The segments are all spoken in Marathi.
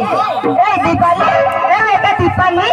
ए दीपाली ए बेटा दीपाली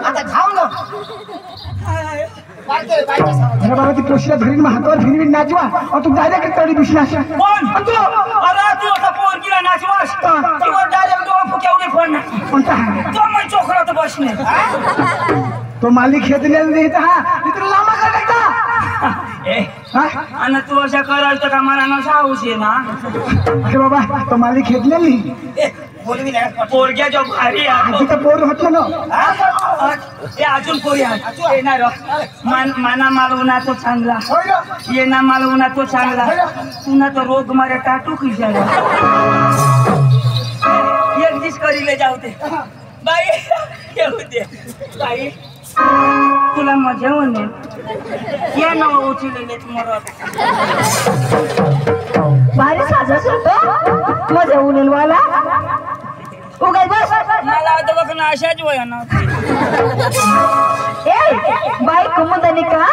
आता खाऊ ना अरे बाबा ती पोशीला धरीन मग हातावर फिरवीन नाचवा और तू डायरेक्ट तळी बिशनाश कोण तू अरे तू आता पोरगीला नाचवास किंवा डायरेक्ट डोळा फुक्यावर फोन कोणता तो मैं चोखरा तो बसने तो मालिक खेतलेला देत हा इतर लांबा कर टाकता ए आणि तू अशा कराल तर मला ना साहूस आहे ना अरे बाबा तो मालिक खेतलेली बोलवी ना पोरग्या जो भारी आहे तिथं पोर होतो ना ए अजून पोरी आहे येणार माना मालवना तो चांगला ये ना मालवना तो चांगला पुन्हा तो रोग मारे टाटू खिशाला एक दिस करीले जाऊ दे बाई येऊ दे बाई तुला मजा होणे या नाव उचलले तुम्हाला भारी साजस होतो मजा उनेल वाला उगाच बस मला आता बघ ना अशाच वया ना ए बाई कुमुदनिका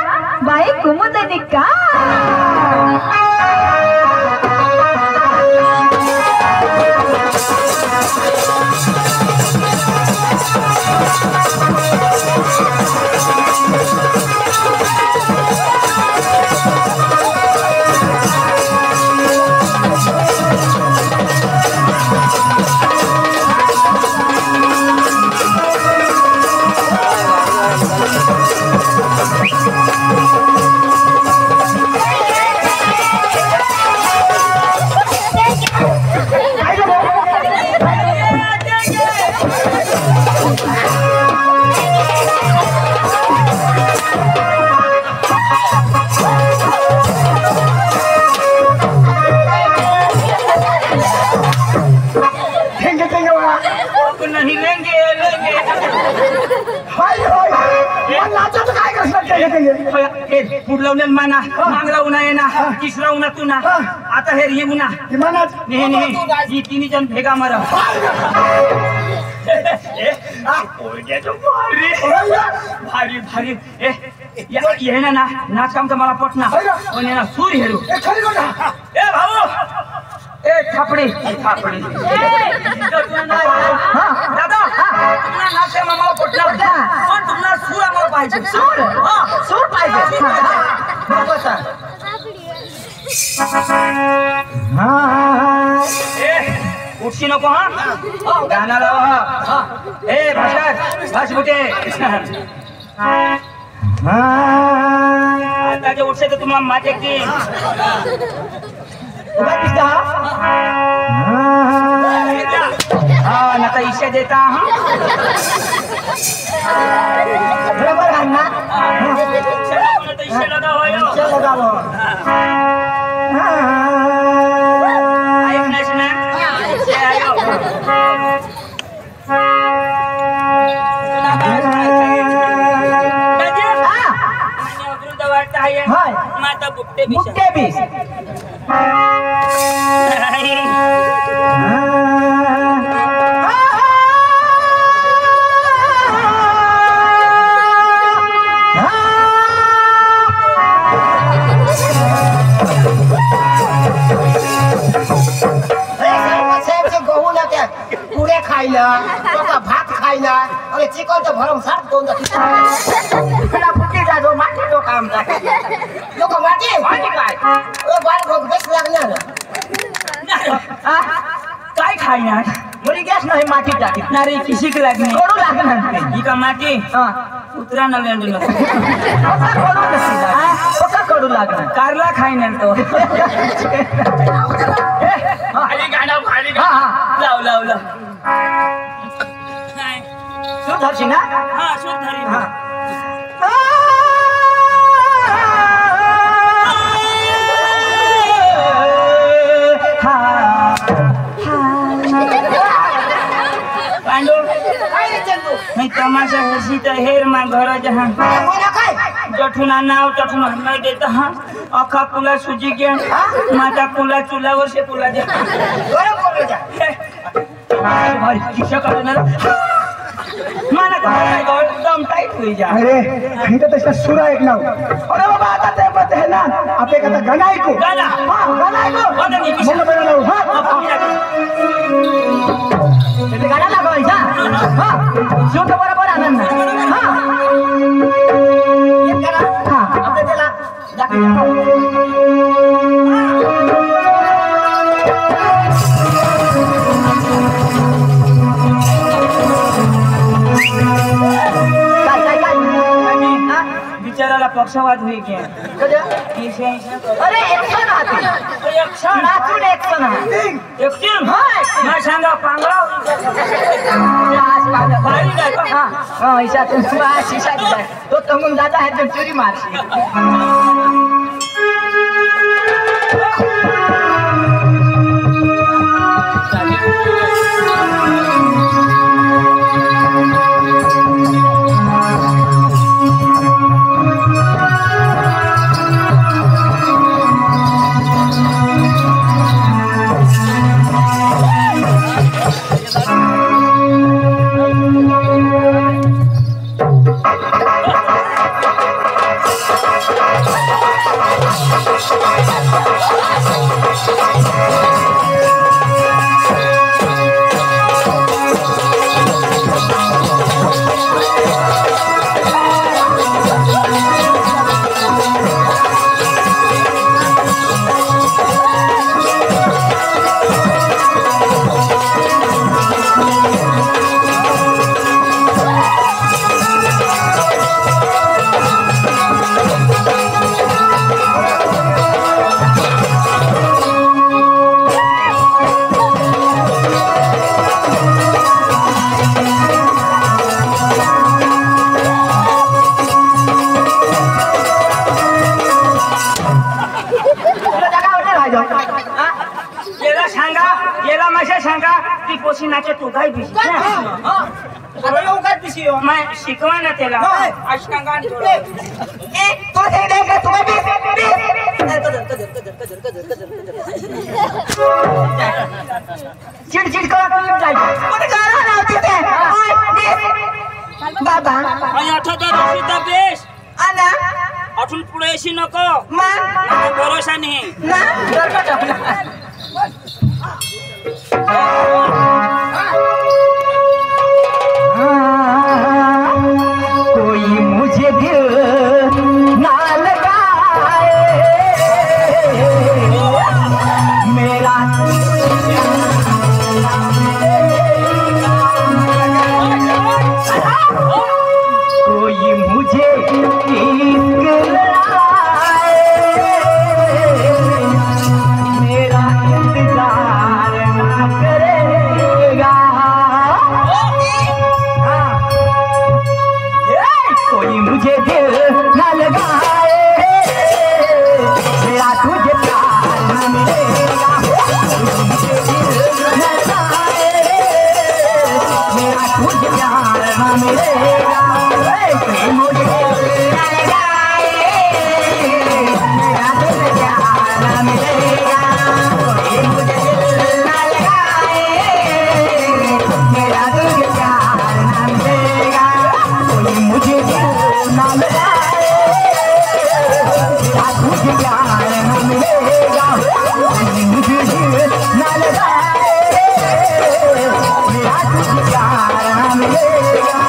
पुढलवण्यात माना मागला उन्हा येना तिसरा उन्हा तुना आता हे ये उन्हा ही तिन्ही जण भेगा मारा भारी भारी ये ना नाच काम तर मला पटना पण ये ना सूर हेरू ए भाऊ ए थापडी थापडी दादा तुम्हाला नाच आहे मला पटला पण तुम्हाला सूर आम्हाला पाहिजे सूर पाहिजे उठशी नको हा गाणं लावा ए भाष बुटे आता जे उठसे तर तुम्हाला माझे की हाँ ना तो इसे देता हाँ बराबर है ना तो इसे लगा हो यो लगा लो आयो ना इसे आयो माता बुट्टे भी भात खाइला अरे चिकन तो भरम साथ दोन फुटी जातो माटी तो काम लोक माटी काय ओ बाल भोग बस लागला काय खायना मुरी गैस नहीं माटी जाती ना रे किसी के लागने कोड़ू लागना ई का माटी हां उतरा न लेंड न कोड़ू नहीं पक्का कोड़ू लागना कारला खाई न तो खाली गाना खाली हां लाओ लाओ लाओ सुधर छी ना हां सुधरी हां पांडु नहीं तमाशा हसी तो हेर मां घर जहां जठुना नाव तठुना नहीं देता हां अखा पुला सूजी के माता पुला चूल्हा और से पुला जा गरम कर जा भाई किसा करना माना का एकदम टाइट हुई जा अरे नहीं तो इसका सुरा एक ना अरे बाबा आता ते पते है ना आपे कहता गनाई को गाना हां गनाई को बता नहीं किसा मुंह बना लो हां ते गाना लगाई जा हां जो तो बराबर आनंद हां ये करा हां अब चला बिचाराला पक्षवात हुई के अरे एक्शन आती एक्शन नाचून एक्शन आहे एक्शन मैं सांगा पांगळा भारी नाही का हां हां ईशा तू शीशा दिलाय तो तंगून जाता है तो चोरी मारशी पोसी नाचे तू काय बिसी आता येऊ काय पिशी मैं शिकवा ना त्याला अष्टांगा ए तो दे का तुम्हें भी चिड़ चिड़ कर जाए कोण गाना लावते ते बाबा आणि आठवतो रशीदा बेस आना अठून पुढे येशी नको मान भरोसा नाही ना दरवाजा कोई मुझे दिल ना लगाए मेरा कोई मुझे मेरा इंतजार ना करेगा कोई मुझे दिल न लगाए मेरा तुझे प्यार न मिलेगा मुझे दिल न लगाए मेरा तुझे प्यार न मिलेगा कोई मुझे दिल न लगाए मेरा तुझे प्यार न मिलेगा कोई मुझे दिल न लगाए मेरा तुझे प्यार न मिलेगा कोई मुझे ना लगाए मुझे प्यार न मिलेगा मुझे ना लगाए मेरा तुझे प्यार न मिलेगा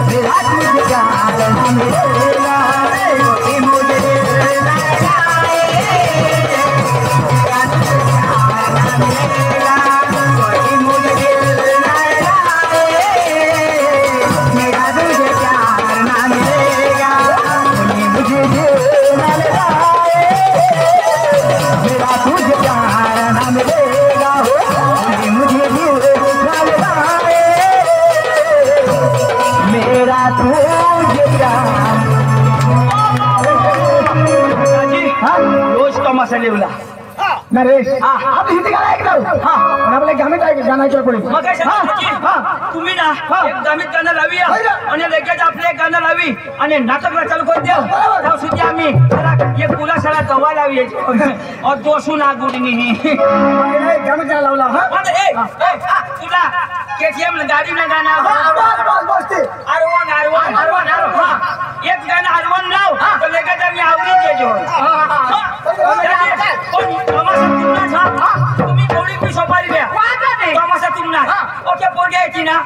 मेरा तुझे प्यार न मिलेगा कोई मुझे न जाए मेरा तुझे प्यार न मिलेगा कोई मुझे न जाए मेरा तुझे प्यार न मिलेगा कोई मुझे न जाए मेरा तुझे प्यार न मिलेगा कोई मुझे न जाए मेरा तुझे प्यार रोज तमाशा लिवला नरेश आप हिंदी गाणं ऐकलं आणि आपल्या गाणं गाणं ऐकलं कोणी मग काय सांगतो तुम्ही ना एक गमीत गाणं लावी आणि लगेच आपले एक गाणं लावी आणि नाटकला चालू कर देऊ तेव्हा सुद्धा आम्ही जरा एक पुलासाला दवा लावी और दोषू ना गुडनी गाणं काय लावला हा पण ए तुला केटीएम गाडी ना गाणं बस ते आरवन एक गाणं आरवन लाव तर लगेच आम्ही आवडीत देतो तुम्ही थोडी पी सोपारी द्या तमाशा तुम्हाला ओके पोरग्या येते ना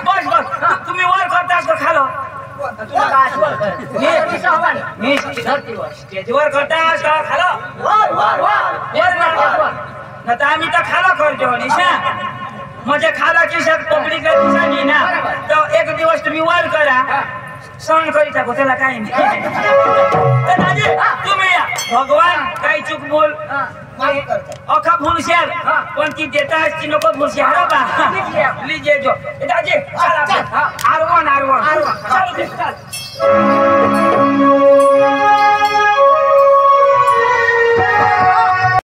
बस बस तुम्ही वर करतास का खालो स्टेजवर करतास का खालो ना तर आम्ही तर खालो करतो निशा म्हणजे खाला की पब्लिक दिसानी ना तर एक दिवस तुम्ही वर करा सहन करी टाको त्याला काही नाही तुम्ही या भगवान काही चूक बोल अखा भूलशेल पण ती देता ती नको भूलशेल बा लीजिए जो दादी आरवन चल